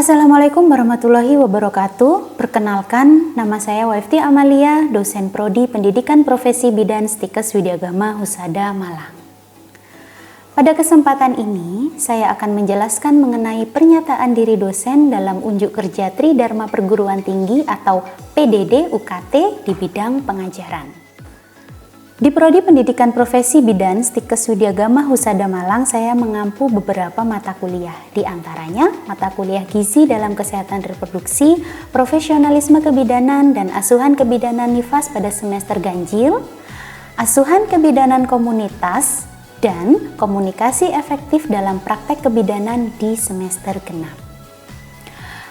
Assalamualaikum warahmatullahi wabarakatuh. Perkenalkan, nama saya Wafti Amalia, dosen Prodi Pendidikan Profesi Bidan Stikes Widyagama Husada Malang. Pada kesempatan ini, saya akan menjelaskan mengenai pernyataan diri dosen dalam unjuk kerja Tridharma Perguruan Tinggi atau PDD UKT di bidang pengajaran. Di Prodi Pendidikan Profesi Bidan Stikes Widyagama Husada Malang, saya mengampu beberapa mata kuliah. Di antaranya, mata kuliah Gizi dalam Kesehatan Reproduksi, Profesionalisme Kebidanan, dan Asuhan Kebidanan Nifas pada semester ganjil, Asuhan Kebidanan Komunitas, dan Komunikasi Efektif dalam Praktek Kebidanan di semester genap.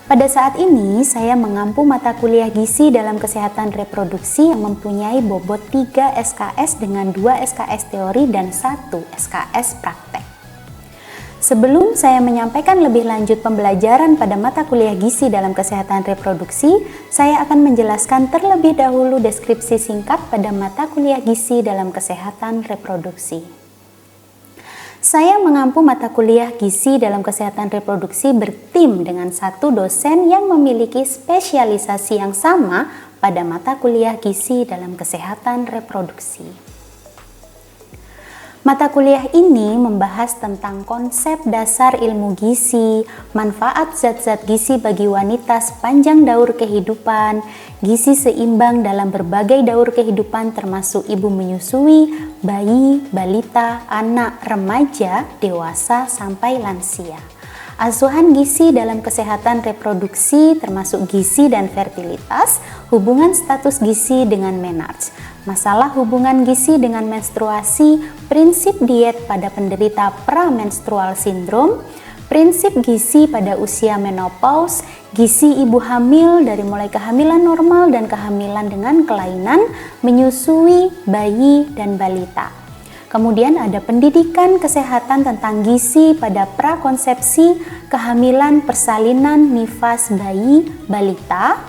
Pada saat ini, saya mengampu mata kuliah Gizi dalam Kesehatan Reproduksi yang mempunyai bobot 3 SKS dengan 2 SKS teori dan 1 SKS praktek. Sebelum saya menyampaikan lebih lanjut pembelajaran pada mata kuliah Gizi dalam Kesehatan Reproduksi, saya akan menjelaskan terlebih dahulu deskripsi singkat pada mata kuliah Gizi dalam Kesehatan Reproduksi. Saya mengampu mata kuliah Gizi dalam Kesehatan Reproduksi bertim dengan satu dosen yang memiliki spesialisasi yang sama pada mata kuliah Gizi dalam Kesehatan Reproduksi. Mata kuliah ini membahas tentang konsep dasar ilmu gizi, manfaat zat-zat gizi bagi wanita sepanjang daur kehidupan, gizi seimbang dalam berbagai daur kehidupan termasuk ibu menyusui, bayi, balita, anak, remaja, dewasa, sampai lansia. Asuhan gizi dalam kesehatan reproduksi termasuk gizi dan fertilitas, hubungan status gizi dengan menarche, masalah hubungan gizi dengan menstruasi, prinsip diet pada penderita pramenstrual syndrome, prinsip gizi pada usia menopause, gizi ibu hamil dari mulai kehamilan normal dan kehamilan dengan kelainan, menyusui, bayi, dan balita. Kemudian ada pendidikan kesehatan tentang gizi pada prakonsepsi, kehamilan, persalinan, nifas, bayi, balita.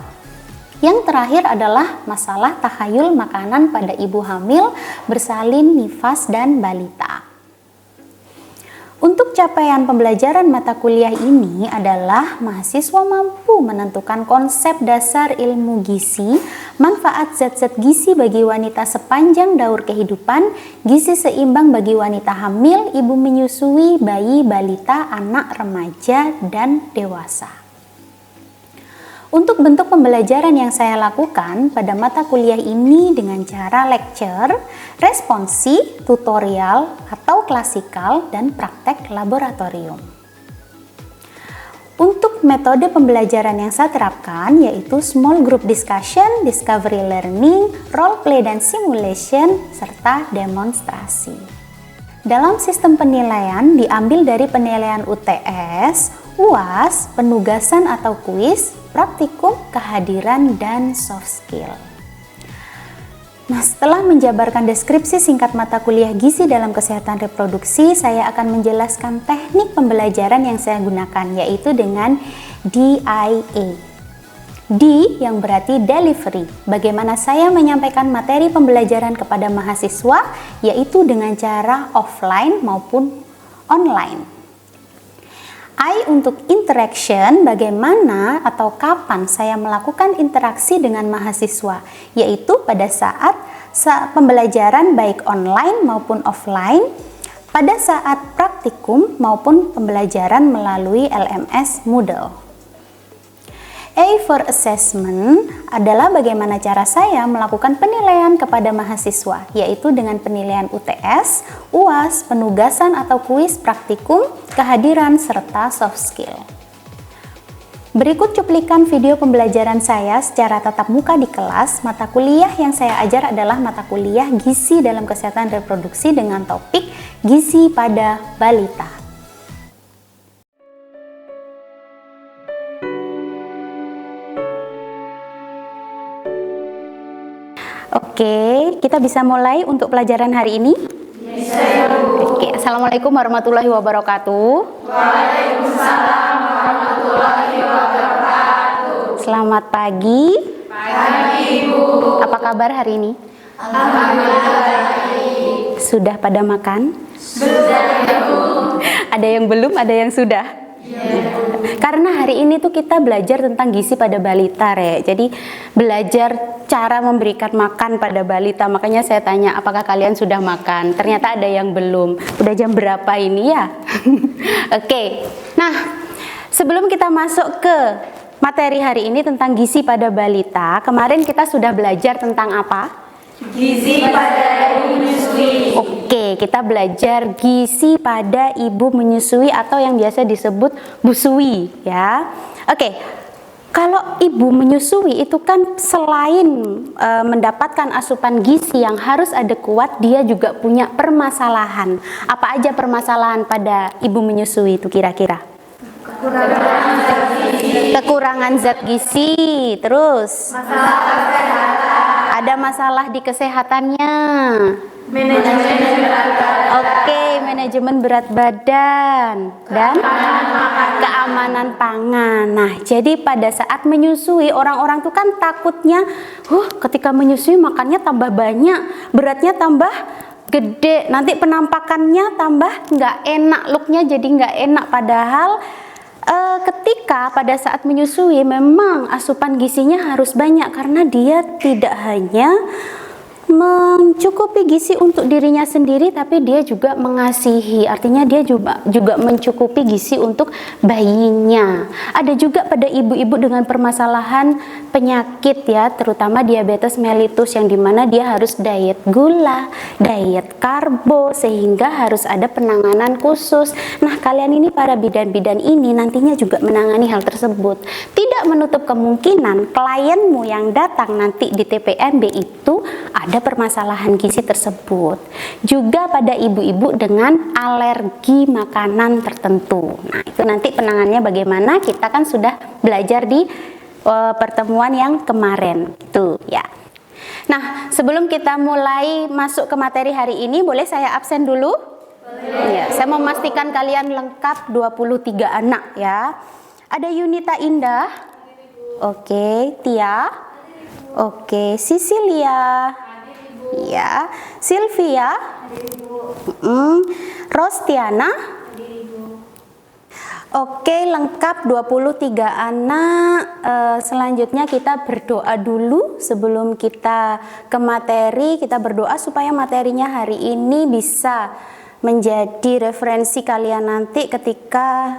Yang terakhir adalah masalah tahayul makanan pada ibu hamil, bersalin, nifas, dan balita. Untuk capaian pembelajaran mata kuliah ini adalah mahasiswa mampu menentukan konsep dasar ilmu gizi, manfaat zat-zat gizi bagi wanita sepanjang daur kehidupan, gizi seimbang bagi wanita hamil, ibu menyusui, bayi, balita, anak, remaja, dan dewasa. Untuk bentuk pembelajaran yang saya lakukan pada mata kuliah ini dengan cara lecture, responsi, tutorial, atau klasikal, dan praktek laboratorium. Untuk metode pembelajaran yang saya terapkan yaitu small group discussion, discovery learning, role play dan simulation, serta demonstrasi. Dalam sistem penilaian diambil dari penilaian UTS, UAS, penugasan atau kuis, praktikum, kehadiran, dan soft skill. Nah, setelah menjabarkan deskripsi singkat mata kuliah gizi dalam kesehatan reproduksi, saya akan menjelaskan teknik pembelajaran yang saya gunakan, yaitu dengan DIA. D yang berarti delivery, bagaimana saya menyampaikan materi pembelajaran kepada mahasiswa, yaitu dengan cara offline maupun online. I untuk interaction, bagaimana atau kapan saya melakukan interaksi dengan mahasiswa, yaitu pada saat pembelajaran baik online maupun offline, pada saat praktikum maupun pembelajaran melalui LMS Moodle. A for assessment adalah bagaimana cara saya melakukan penilaian kepada mahasiswa, yaitu dengan penilaian UTS, UAS, penugasan atau kuis, praktikum, kehadiran, serta soft skill. Berikut cuplikan video pembelajaran saya secara tatap muka di kelas. Mata kuliah yang saya ajar adalah mata kuliah Gizi dalam Kesehatan Reproduksi dengan topik Gizi pada Balita. Oke, kita bisa mulai untuk pelajaran hari ini? Bisa, ya, Bu. Oke, Assalamualaikum warahmatullahi wabarakatuh. Waalaikumsalam warahmatullahi wabarakatuh. Selamat pagi. Pagi, Bu. Apa kabar hari ini? Alhamdulillah baik. Sudah pada makan? Sudah, ya, Bu. Ada yang belum, ada yang sudah? Karena hari ini tuh kita belajar tentang gizi pada balita, Re. Jadi belajar cara memberikan makan pada balita. Makanya saya tanya, apakah kalian sudah makan? Ternyata ada yang belum. Udah jam berapa ini ya? Oke. Nah, sebelum kita masuk ke materi hari ini tentang gizi pada balita, kemarin kita sudah belajar tentang apa? Gizi pada ibu menyusui. Oke, kita belajar gizi pada ibu menyusui atau yang biasa disebut busui ya. Oke, kalau ibu menyusui itu kan selain mendapatkan asupan gizi yang harus ada kuat, dia juga punya permasalahan. Apa aja permasalahan pada ibu menyusui itu kira-kira? Kekurangan zat gizi, terus Masalah kesehatan. ada masalah di kesehatannya. Manajemen berat badan. Oke, manajemen berat badan dan keamanan pangan. Nah, jadi pada saat menyusui, orang-orang tuh kan takutnya, ketika menyusui makannya tambah banyak, beratnya tambah gede, nanti penampakannya tambah nggak enak, looknya jadi nggak enak. Padahal ketika pada saat menyusui memang asupan gizinya harus banyak, karena dia tidak hanya mencukupi gizi untuk dirinya sendiri, tapi dia juga mengasihi, artinya dia juga mencukupi gizi untuk bayinya. Ada juga pada ibu-ibu dengan permasalahan penyakit ya, terutama diabetes mellitus, yang dimana dia harus diet gula, diet karbo, sehingga harus ada penanganan khusus. Nah, kalian ini para bidan-bidan ini nantinya juga menangani hal tersebut. Tidak menutup kemungkinan klienmu yang datang nanti di TPMB itu ada permasalahan gizi tersebut. Juga pada ibu-ibu dengan alergi makanan tertentu. Nah, itu nanti penanganannya bagaimana, kita kan sudah belajar di pertemuan yang kemarin itu ya. Nah, sebelum kita mulai masuk ke materi hari ini, boleh saya absen dulu? Boleh. Ya, saya mau memastikan kalian lengkap 23 anak ya. Ada Yunita Indah. Oke, Tia. Oke, Sisilia. Ya, Sylvia, Rostiana. Oke, lengkap 23 anak. Selanjutnya kita berdoa dulu sebelum kita ke materi. Kita berdoa supaya materinya hari ini bisa menjadi referensi kalian nanti ketika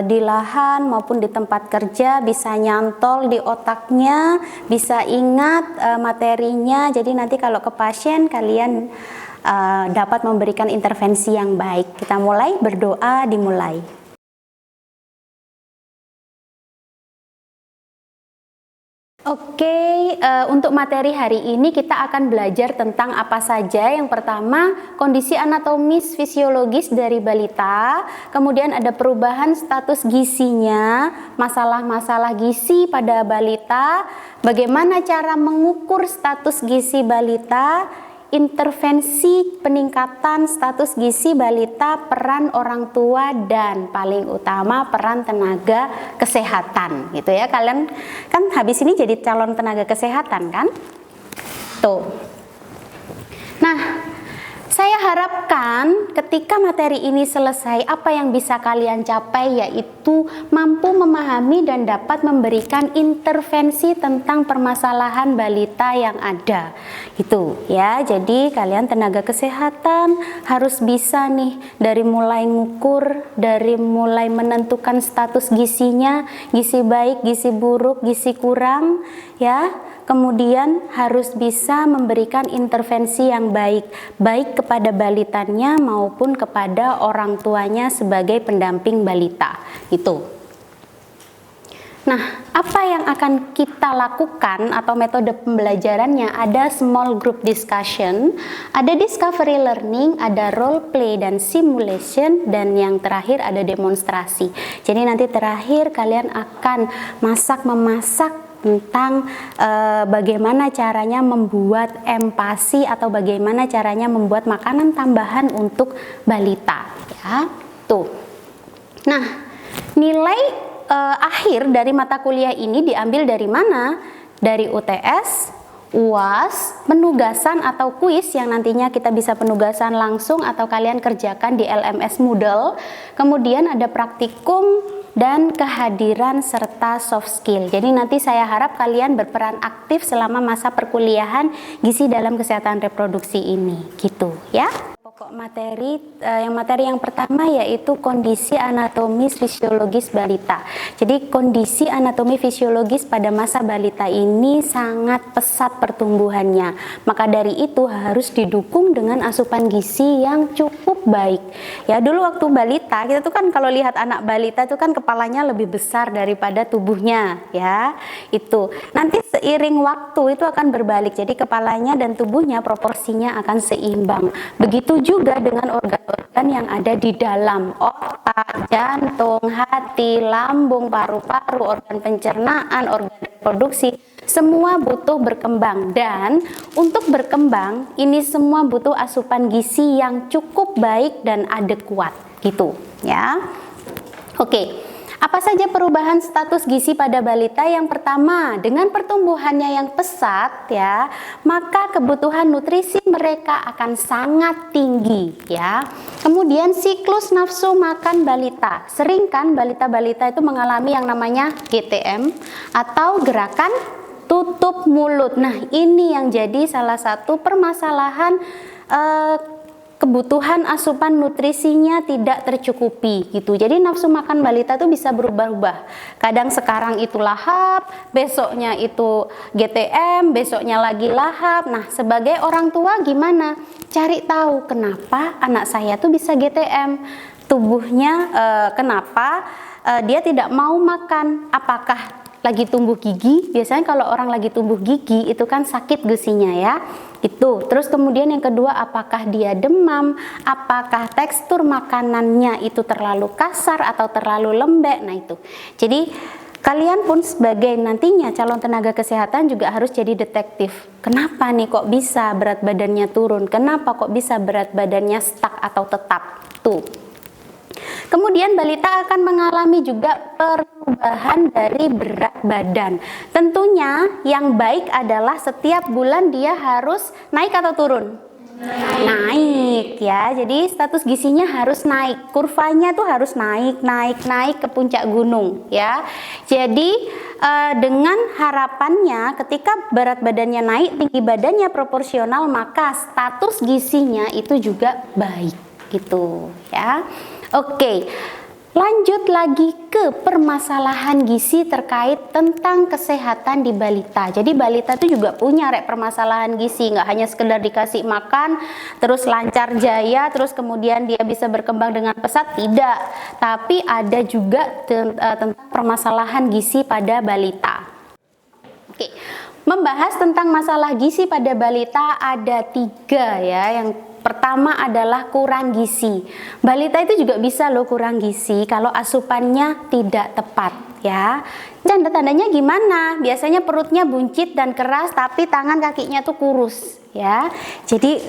di lahan maupun di tempat kerja, bisa nyantol di otaknya, bisa ingat materinya. Jadi nanti kalau ke pasien kalian dapat memberikan intervensi yang baik. Kita mulai berdoa, dimulai. Oke, untuk materi hari ini kita akan belajar tentang apa saja. Yang pertama, kondisi anatomis fisiologis dari balita, kemudian ada perubahan status gizinya, masalah-masalah gizi pada balita, bagaimana cara mengukur status gizi balita, intervensi peningkatan status gizi balita, peran orang tua, dan paling utama peran tenaga kesehatan gitu ya. Kalian kan habis ini jadi calon tenaga kesehatan kan? Tuh. Nah, saya harapkan ketika materi ini selesai, apa yang bisa kalian capai yaitu mampu memahami dan dapat memberikan intervensi tentang permasalahan balita yang ada. Itu ya. Jadi kalian tenaga kesehatan harus bisa nih dari mulai ngukur, dari mulai menentukan status gizinya, gizi baik, gizi buruk, gizi kurang ya. Kemudian harus bisa memberikan intervensi yang baik, baik kepada balitanya maupun kepada orang tuanya sebagai pendamping balita. Itu. Nah, apa yang akan kita lakukan atau metode pembelajarannya? Ada small group discussion, ada discovery learning, ada role play dan simulation, dan yang terakhir ada demonstrasi. Jadi nanti terakhir kalian akan memasak tentang bagaimana caranya membuat empasi atau bagaimana caranya membuat makanan tambahan untuk balita ya. Tuh. Nah, nilai akhir dari mata kuliah ini diambil dari mana? Dari UTS, UAS, penugasan atau kuis yang nantinya kita bisa penugasan langsung atau kalian kerjakan di LMS Moodle. Kemudian ada praktikum dan kehadiran serta soft skill. Jadi nanti saya harap kalian berperan aktif selama masa perkuliahan gizi dalam kesehatan reproduksi ini, gitu ya. Pokok materi yang pertama yaitu kondisi anatomis fisiologis balita. Jadi kondisi anatomi fisiologis pada masa balita ini sangat pesat pertumbuhannya. Maka dari itu harus didukung dengan asupan gizi yang cukup baik. Ya, dulu waktu balita kita tuh kan kalau lihat anak balita itu kan kepalanya lebih besar daripada tubuhnya, ya. Itu. Nanti seiring waktu itu akan berbalik. Jadi kepalanya dan tubuhnya proporsinya akan seimbang. Begitu juga dengan organ-organ yang ada di dalam, otak, jantung, hati, lambung, paru-paru, organ pencernaan, organ reproduksi, semua butuh berkembang. Dan untuk berkembang ini semua butuh asupan gizi yang cukup baik dan adekuat, gitu ya. Oke. Apa saja perubahan status gizi pada balita? Yang pertama, dengan pertumbuhannya yang pesat ya, maka kebutuhan nutrisi mereka akan sangat tinggi ya. Kemudian siklus nafsu makan balita. Sering kan balita-balita itu mengalami yang namanya GTM atau gerakan tutup mulut. Nah, ini yang jadi salah satu permasalahan kebutuhan asupan nutrisinya tidak tercukupi gitu. Jadi nafsu makan balita itu bisa berubah-ubah. Kadang sekarang itu lahap, besoknya itu GTM, besoknya lagi lahap. Nah, sebagai orang tua gimana? Cari tahu kenapa anak saya tuh bisa GTM. Tubuhnya kenapa dia tidak mau makan? Apakah lagi tumbuh gigi? Biasanya kalau orang lagi tumbuh gigi itu kan sakit gusinya ya. Itu. Terus kemudian yang kedua, apakah dia demam? Apakah tekstur makanannya itu terlalu kasar atau terlalu lembek? Nah itu. Jadi kalian pun sebagai nantinya calon tenaga kesehatan juga harus jadi detektif. Kenapa nih kok bisa berat badannya turun? Kenapa kok bisa berat badannya stuck atau tetap? Tuh. Kemudian balita akan mengalami juga perubahan dari berat badan. Tentunya yang baik adalah setiap bulan dia harus naik atau turun? Naik ya. Jadi status gizinya harus naik. Kurvanya tuh harus naik ke puncak gunung ya. Jadi dengan harapannya ketika berat badannya naik, tinggi badannya proporsional, maka status gizinya itu juga baik gitu ya. Oke, lanjut lagi ke permasalahan gizi terkait tentang kesehatan di balita. Jadi balita itu juga punya permasalahan gizi, nggak hanya sekedar dikasih makan terus lancar jaya, terus kemudian dia bisa berkembang dengan pesat, tidak. Tapi ada juga tentang permasalahan gizi pada balita. Oke, membahas tentang masalah gizi pada balita ada 3 ya. Yang pertama adalah kurang gizi. Balita itu juga bisa loh kurang gizi kalau asupannya tidak tepat ya. Tanda-tandanya gimana? Biasanya perutnya buncit dan keras tapi tangan kakinya tuh kurus ya. Jadi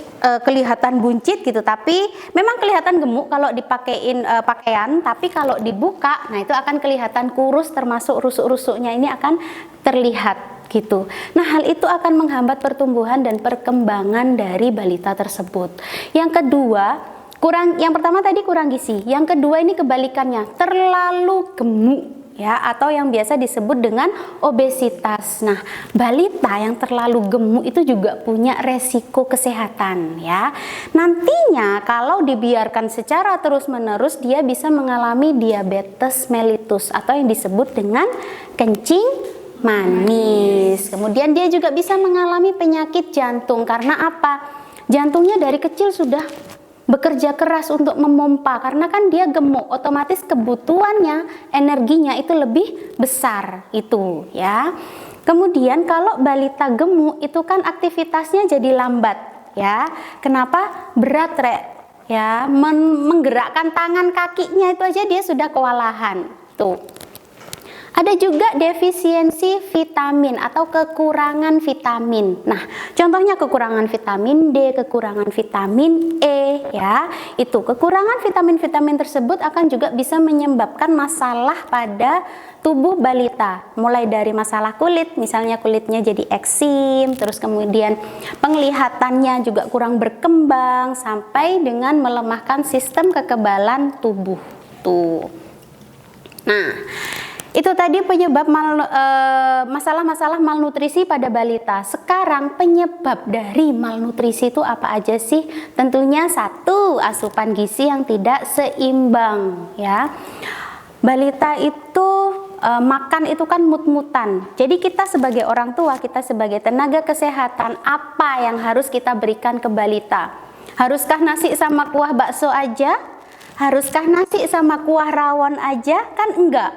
kelihatan buncit gitu, tapi memang kelihatan gemuk kalau dipakein pakaian, tapi kalau dibuka nah itu akan kelihatan kurus, termasuk rusuk-rusuknya ini akan terlihat gitu. Nah, hal itu akan menghambat pertumbuhan dan perkembangan dari balita tersebut. Yang kedua, yang pertama tadi kurang gizi. Yang kedua ini kebalikannya, terlalu gemuk ya, atau yang biasa disebut dengan obesitas. Nah, balita yang terlalu gemuk itu juga punya resiko kesehatan ya. Nantinya kalau dibiarkan secara terus-menerus dia bisa mengalami diabetes mellitus atau yang disebut dengan kencing manis. Kemudian dia juga bisa mengalami penyakit jantung. Karena apa? Jantungnya dari kecil sudah bekerja keras untuk memompa. Karena kan dia gemuk, otomatis kebutuhannya, energinya itu lebih besar itu ya. Kemudian kalau balita gemuk itu kan aktivitasnya jadi lambat ya. Kenapa? Berat ya, menggerakkan tangan kakinya itu aja dia sudah kewalahan tuh. Ada juga defisiensi vitamin atau kekurangan vitamin. Nah, contohnya kekurangan vitamin D, kekurangan vitamin E ya. Itu kekurangan vitamin-vitamin tersebut akan juga bisa menyebabkan masalah pada tubuh balita. Mulai dari masalah kulit, misalnya kulitnya jadi eksim, terus kemudian penglihatannya juga kurang berkembang sampai dengan melemahkan sistem kekebalan tubuh. Tuh. Nah, itu tadi penyebab masalah-masalah malnutrisi pada balita. Sekarang penyebab dari malnutrisi itu apa aja sih? Tentunya satu, asupan gizi yang tidak seimbang, ya. Balita itu makan itu kan mut-mutan. Jadi kita sebagai orang tua, kita sebagai tenaga kesehatan, apa yang harus kita berikan ke balita? Haruskah nasi sama kuah bakso aja? Haruskah nasi sama kuah rawon aja? Kan enggak.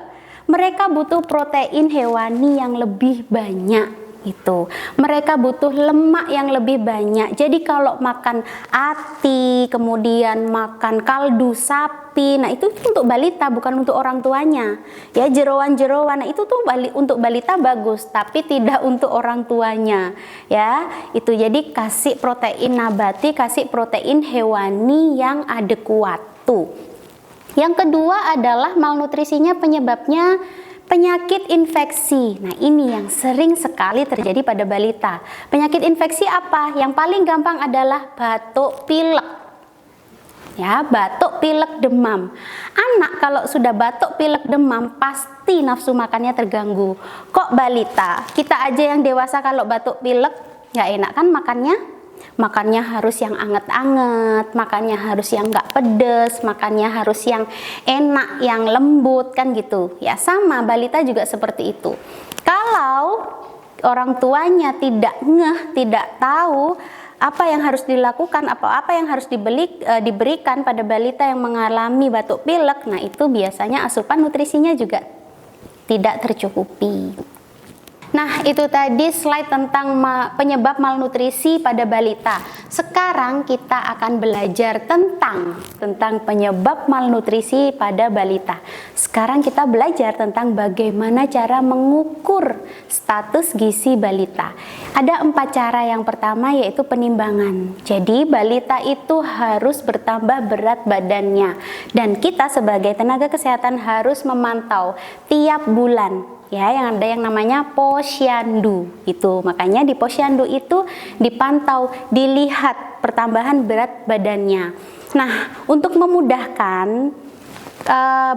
Mereka butuh protein hewani yang lebih banyak itu. Mereka butuh lemak yang lebih banyak. Jadi kalau makan ati, kemudian makan kaldu sapi, nah itu untuk balita, bukan untuk orang tuanya. Ya, jeroan-jeroan, nah itu tuh untuk balita bagus, tapi tidak untuk orang tuanya. Ya, itu jadi kasih protein nabati, kasih protein hewani yang adekuat tuh. Yang kedua adalah malnutrisinya penyebabnya penyakit infeksi. Nah, ini yang sering sekali terjadi pada balita. Penyakit infeksi apa? Yang paling gampang adalah batuk pilek. Ya, batuk pilek demam. Anak kalau sudah batuk pilek demam pasti nafsu makannya terganggu. Kok balita? Kita aja yang dewasa kalau batuk pilek nggak enak kan makannya? Makannya harus yang anget-anget, makannya harus yang nggak pedes, makannya harus yang enak, yang lembut, kan gitu. Ya sama, balita juga seperti itu. Kalau orang tuanya tidak ngeh, tidak tahu apa yang harus dilakukan, apa yang harus diberikan pada balita yang mengalami batuk pilek, nah itu biasanya asupan nutrisinya juga tidak tercukupi. Nah, itu tadi slide tentang penyebab malnutrisi pada balita. Sekarang kita akan belajar tentang penyebab malnutrisi pada balita. Sekarang kita belajar tentang bagaimana cara mengukur status gizi balita. Ada 4 cara. Yang pertama yaitu penimbangan. Jadi balita itu harus bertambah berat badannya. Dan kita sebagai tenaga kesehatan harus memantau tiap bulan. Ya, yang ada yang namanya posyandu itu. Makanya di posyandu itu dipantau, dilihat pertambahan berat badannya. Nah, untuk memudahkan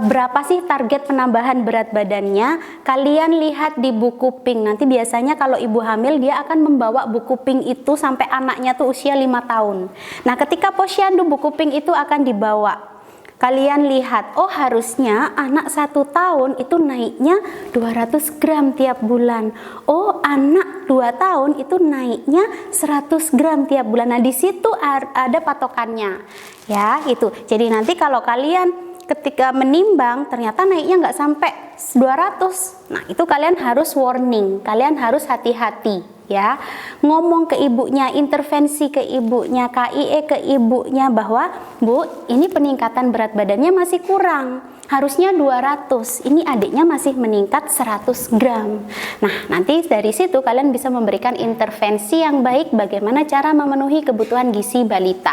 berapa sih target penambahan berat badannya, kalian lihat di buku pink. Nanti biasanya kalau ibu hamil dia akan membawa buku pink itu sampai anaknya tuh usia 5 tahun. Nah, ketika posyandu buku pink itu akan dibawa. Kalian lihat, oh harusnya anak 1 tahun itu naiknya 200 gram tiap bulan. Oh anak 2 tahun itu naiknya 100 gram tiap bulan. Nah di situ ada patokannya. Ya itu. Jadi nanti kalau kalian ketika menimbang ternyata naiknya nggak sampai 200. Nah itu kalian harus warning, kalian harus hati-hati. Ya, ngomong ke ibunya, intervensi ke ibunya, KIE ke ibunya bahwa Bu, ini peningkatan berat badannya masih kurang, harusnya 200, ini adiknya masih meningkat 100 gram. Nah, nanti dari situ kalian bisa memberikan intervensi yang baik bagaimana cara memenuhi kebutuhan gizi balita.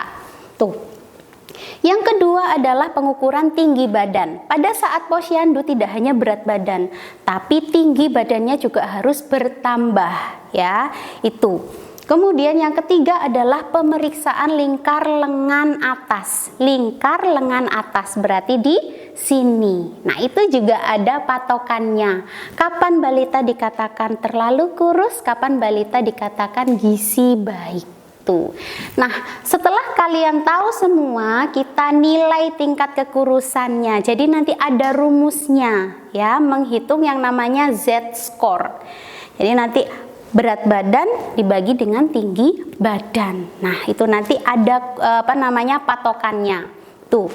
Tuh. Yang kedua adalah pengukuran tinggi badan. Pada saat posyandu tidak hanya berat badan, tapi tinggi badannya juga harus bertambah, ya. Itu. Kemudian yang ketiga adalah pemeriksaan lingkar lengan atas. Lingkar lengan atas berarti di sini. Nah, itu juga ada patokannya. Kapan balita dikatakan terlalu kurus, kapan balita dikatakan gizi baik. Nah, setelah kalian tahu semua, kita nilai tingkat kekurusannya. Jadi nanti ada rumusnya, ya, menghitung yang namanya Z-score. Jadi nanti berat badan dibagi dengan tinggi badan. Nah, itu nanti ada patokannya. Tuh.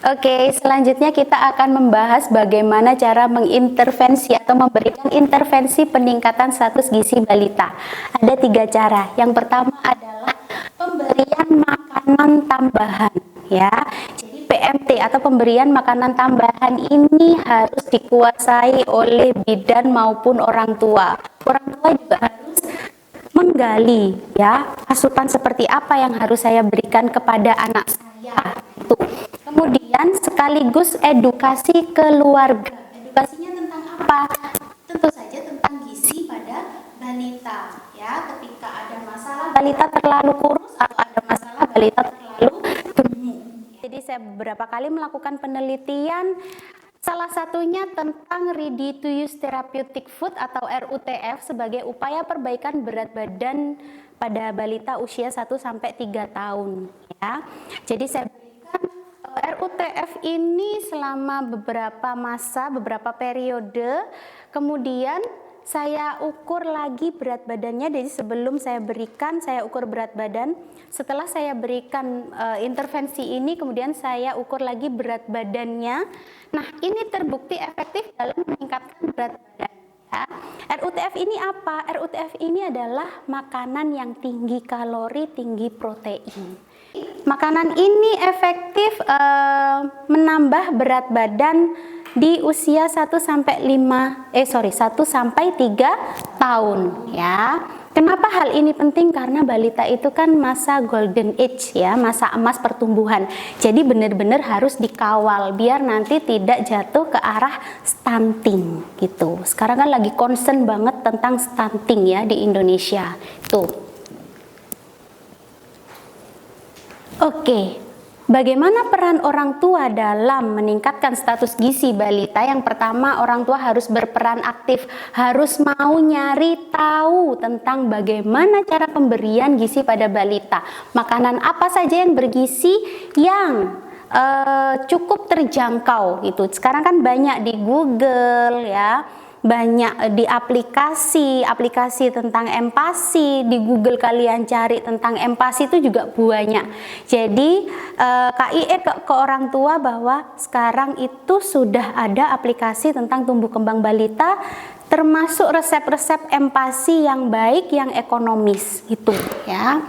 Oke, selanjutnya kita akan membahas bagaimana cara mengintervensi atau memberikan intervensi peningkatan status gizi balita. Ada 3 cara. Yang pertama adalah pemberian makanan tambahan, ya. Jadi PMT atau pemberian makanan tambahan ini harus dikuasai oleh bidan maupun orang tua. Orang tua juga harus menggali, ya, asupan seperti apa yang harus saya berikan kepada anak saya. Itu. Kemudian sekaligus edukasi keluarga. Edukasinya tentang apa? Tentu saja tentang gizi pada balita. Ya, ketika ada masalah balita terlalu kurus atau ada masalah balita terlalu gemuk. Jadi saya beberapa kali melakukan penelitian Salah satunya tentang Ready to Use Therapeutic Food atau RUTF sebagai upaya perbaikan berat badan pada balita usia 1-3 tahun ya. Jadi saya berikan RUTF ini selama beberapa masa, beberapa periode. Kemudian saya ukur lagi berat badannya. Jadi sebelum saya berikan, saya ukur berat badan. Setelah saya berikan intervensi ini, kemudian saya ukur lagi berat badannya. Nah, ini terbukti efektif dalam meningkatkan berat badan. Ya. RUTF ini apa? RUTF ini adalah makanan yang tinggi kalori, tinggi protein. Makanan ini efektif menambah berat badan di usia 1-3 tahun ya. Kenapa hal ini penting? Karena balita itu kan masa golden age ya, masa emas pertumbuhan. Jadi benar-benar harus dikawal biar nanti tidak jatuh ke arah stunting gitu. Sekarang kan lagi concern banget tentang stunting ya di Indonesia. Tuh. Oke, bagaimana peran orang tua dalam meningkatkan status gizi balita? Yang pertama, orang tua harus berperan aktif, harus mau nyari tahu tentang bagaimana cara pemberian gizi pada balita. Makanan apa saja yang bergizi yang cukup terjangkau gitu. Sekarang kan banyak di Google ya. Banyak di aplikasi tentang empasi, di Google kalian cari tentang empasi itu juga banyak. Jadi KIE ke orang tua bahwa sekarang itu sudah ada aplikasi tentang tumbuh kembang balita, termasuk resep-resep empasi yang baik, yang ekonomis gitu ya.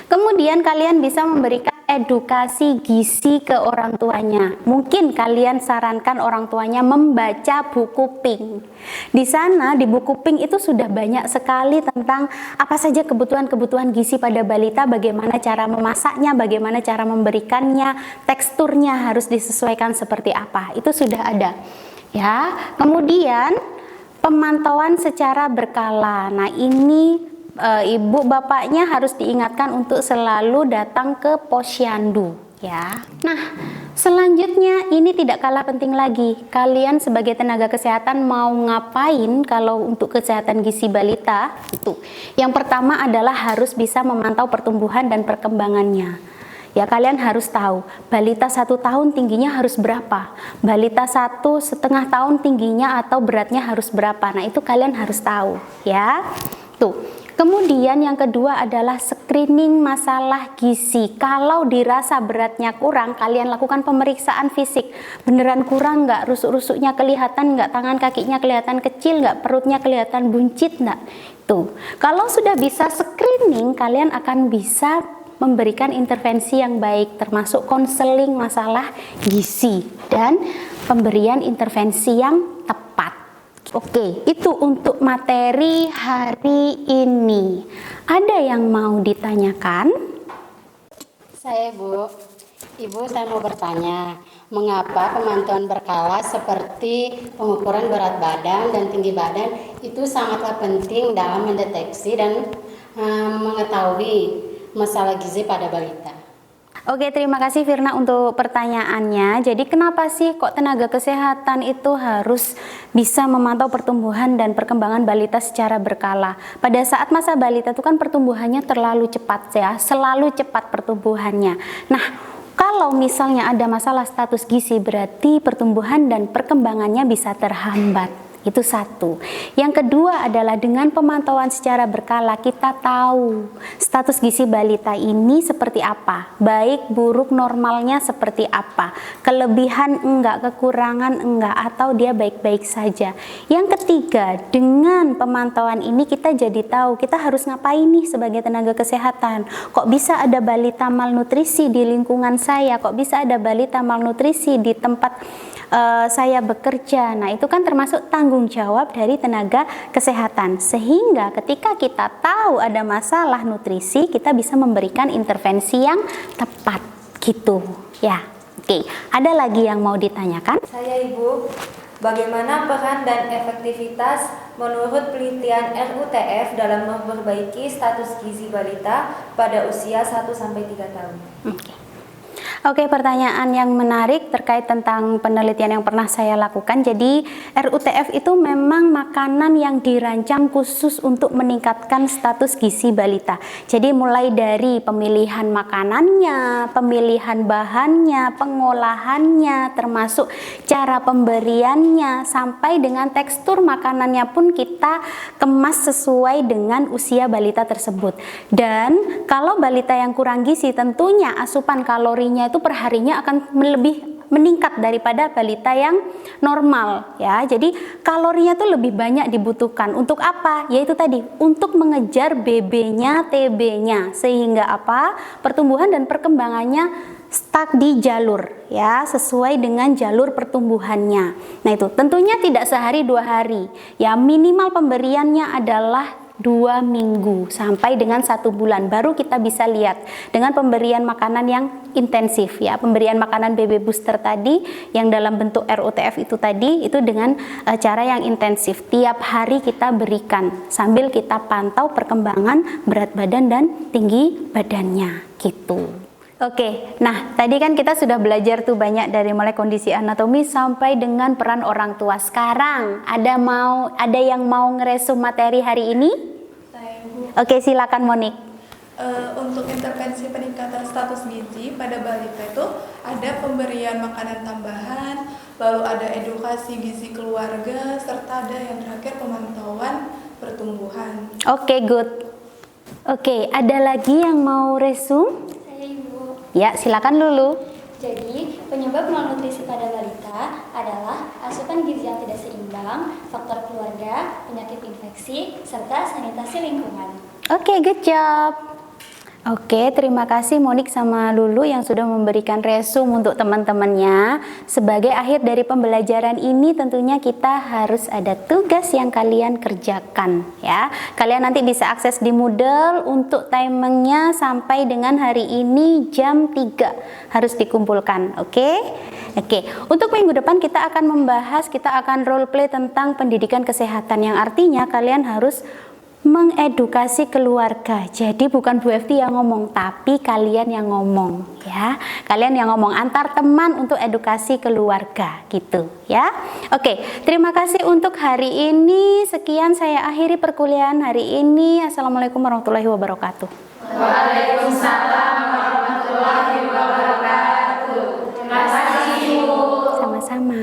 Kemudian kalian bisa memberikan edukasi gizi ke orang tuanya. Mungkin kalian sarankan orang tuanya membaca buku Pink. Di sana di buku Pink itu sudah banyak sekali tentang apa saja kebutuhan-kebutuhan gizi pada balita, bagaimana cara memasaknya, bagaimana cara memberikannya, teksturnya harus disesuaikan seperti apa. Itu sudah ada. Ya. Kemudian pemantauan secara berkala. Nah, ini ibu bapaknya harus diingatkan untuk selalu datang ke posyandu ya. Nah, selanjutnya ini tidak kalah penting lagi. Kalian sebagai tenaga kesehatan mau ngapain kalau untuk kesehatan gizi balita? Itu. Yang pertama adalah harus bisa memantau pertumbuhan dan perkembangannya. Ya, kalian harus tahu balita 1 tahun tingginya harus berapa, balita 1,5 tahun tingginya atau beratnya harus berapa. Nah, itu kalian harus tahu ya. Tuh. Kemudian yang kedua adalah screening masalah gizi. Kalau dirasa beratnya kurang, kalian lakukan pemeriksaan fisik. Beneran kurang nggak? Rusuk-rusuknya kelihatan nggak? Tangan kakinya kelihatan kecil nggak? Perutnya kelihatan buncit nggak? Tuh. Kalau sudah bisa screening, kalian akan bisa memberikan intervensi yang baik, termasuk konseling masalah gizi dan pemberian intervensi yang tepat. Oke, itu untuk materi hari ini. Ada yang mau ditanyakan? Saya Ibu saya mau bertanya, mengapa pemantauan berkala seperti pengukuran berat badan dan tinggi badan itu sangatlah penting dalam mendeteksi dan mengetahui masalah gizi pada balita? Oke, terima kasih Firna untuk pertanyaannya. Jadi kenapa sih kok tenaga kesehatan itu harus bisa memantau pertumbuhan dan perkembangan balita secara berkala? Pada saat masa balita itu kan pertumbuhannya terlalu cepat ya, selalu cepat pertumbuhannya. Nah, kalau misalnya ada masalah status gizi berarti pertumbuhan dan perkembangannya bisa terhambat. Itu satu. Yang kedua adalah dengan pemantauan secara berkala kita tahu status gizi balita ini seperti apa, baik buruk normalnya seperti apa, kelebihan enggak, kekurangan enggak, atau dia baik-baik saja. Yang ketiga, dengan pemantauan ini kita jadi tahu kita harus ngapain nih sebagai tenaga kesehatan. Kok bisa ada balita malnutrisi di lingkungan saya, kok bisa ada balita malnutrisi di tempat saya bekerja. Nah, itu kan termasuk tanggung jawab dari tenaga kesehatan, sehingga ketika kita tahu ada masalah nutrisi kita bisa memberikan intervensi yang tepat gitu ya. Oke, ada lagi yang mau ditanyakan? Saya Ibu, bagaimana peran dan efektivitas menurut penelitian RUTF dalam memperbaiki status gizi balita pada usia 1-3 tahun? Oke. Oke, pertanyaan yang menarik terkait tentang penelitian yang pernah saya lakukan. Jadi, RUTF itu memang makanan yang dirancang khusus untuk meningkatkan status gizi balita. Jadi, mulai dari pemilihan makanannya, pemilihan bahannya, pengolahannya, termasuk cara pemberiannya, sampai dengan tekstur makanannya pun kita kemas sesuai dengan usia balita tersebut. Dan kalau balita yang kurang gizi, tentunya asupan kalorinya itu perharinya akan lebih meningkat daripada balita yang normal ya. Jadi kalorinya tuh lebih banyak dibutuhkan. Untuk apa? Yaitu tadi untuk mengejar BB-nya, TB-nya, sehingga apa? Pertumbuhan dan perkembangannya stuck di jalur ya, sesuai dengan jalur pertumbuhannya. Nah, itu tentunya tidak sehari 2 hari ya, minimal pemberiannya adalah 2 minggu sampai dengan 1 bulan, baru kita bisa lihat dengan pemberian makanan yang intensif ya, pemberian makanan BB booster tadi yang dalam bentuk RUTF itu tadi, itu dengan cara yang intensif, tiap hari kita berikan sambil kita pantau perkembangan berat badan dan tinggi badannya gitu. Oke, nah tadi kan kita sudah belajar tuh banyak dari mulai kondisi anatomi sampai dengan peran orang tua. Sekarang ada yang mau ngeresum materi hari ini? Saya, Bu. Oke, silakan Monik. Untuk intervensi peningkatan status gizi pada balita itu ada pemberian makanan tambahan, lalu ada edukasi gizi keluarga, serta ada yang terakhir pemantauan pertumbuhan. Oke, good. Oke, ada lagi yang mau resum? Ya, silakan Lulu. Jadi, penyebab malnutrisi pada balita adalah asupan gizi yang tidak seimbang, faktor keluarga, penyakit infeksi, serta sanitasi lingkungan. Oke, good job. Oke, terima kasih Monik sama Lulu yang sudah memberikan resum untuk teman-temannya. Sebagai akhir dari pembelajaran ini tentunya kita harus ada tugas yang kalian kerjakan ya. Kalian nanti bisa akses di Moodle untuk timingnya sampai dengan hari ini jam 3 harus dikumpulkan. Oke? Oke, untuk minggu depan kita akan membahas, kita akan role play tentang pendidikan kesehatan yang artinya kalian harus mengedukasi keluarga. Jadi bukan Bu Efti yang ngomong, tapi kalian yang ngomong ya. Kalian yang ngomong antar teman untuk edukasi keluarga gitu ya. Oke, terima kasih untuk hari ini. Sekian saya akhiri perkuliahan hari ini. Assalamualaikum warahmatullahi wabarakatuh. Waalaikumsalam warahmatullahi wabarakatuh. Terima kasih, Ibu. Sama-sama.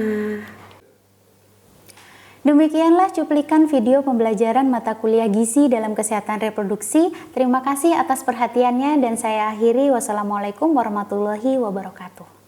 Demikianlah cuplikan video pembelajaran mata kuliah gizi dalam kesehatan reproduksi. Terima kasih atas perhatiannya dan saya akhiri. Wassalamualaikum warahmatullahi wabarakatuh.